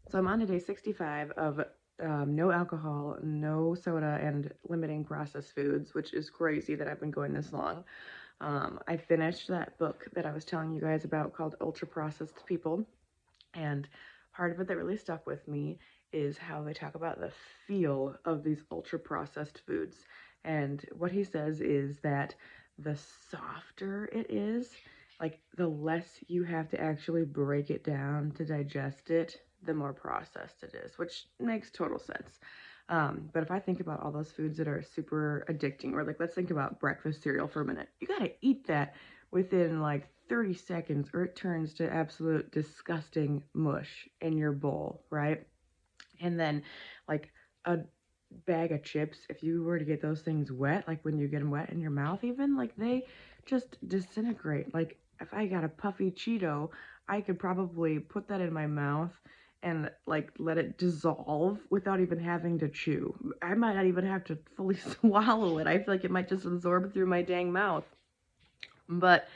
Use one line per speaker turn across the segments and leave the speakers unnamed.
So I'm on to day 65 of no alcohol, no soda, and limiting processed foods, which is crazy that I've been going this long. I finished that book that I was telling you guys about called Ultra Processed People, and part of it that really stuck with me is how they talk about the feel of these ultra processed foods. And what he says is that the softer it is, like the less you have to actually break it down to digest it, the more processed it is, which makes total sense. But if I think about all those foods that are super addicting, or like let's think about breakfast cereal for a minute, you gotta eat that within like 30 seconds or it turns to absolute disgusting mush in your bowl, right? And then like a bag of chips, if you were to get those things wet, like when you get them wet in your mouth even, like they just disintegrate. Like if I got a puffy Cheeto, I could probably put that in my mouth and like let it dissolve without even having to chew. I might not even have to fully swallow it. I feel like it might just absorb through my dang mouth. But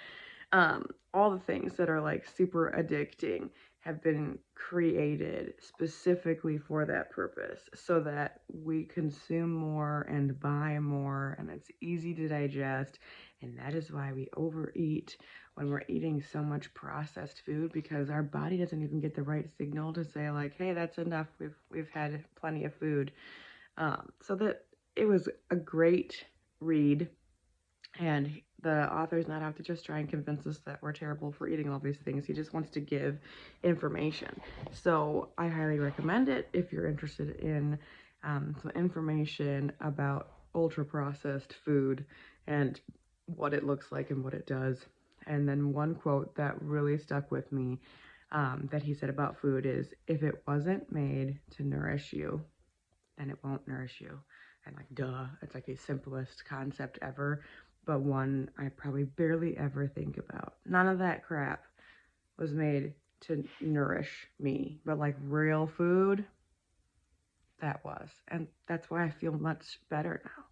all the things that are like super addicting have been created specifically for that purpose so that we consume more and buy more and it's easy to digest. And that is why we overeat when we're eating so much processed food, because our body doesn't even get the right signal to say like, hey, that's enough, we've had plenty of food. So that it was a great read, and the author's not out to just try and convince us that we're terrible for eating all these things. He just wants to give information. So I highly recommend it if you're interested in some information about ultra processed food and what it looks like and what it does. And then one quote that really stuck with me, that he said about food is, if it wasn't made to nourish you, then it won't nourish you. And like, duh, it's like the simplest concept ever, but one I probably barely ever think about. None of that crap was made to nourish me, but like real food, that was. And that's why I feel much better now.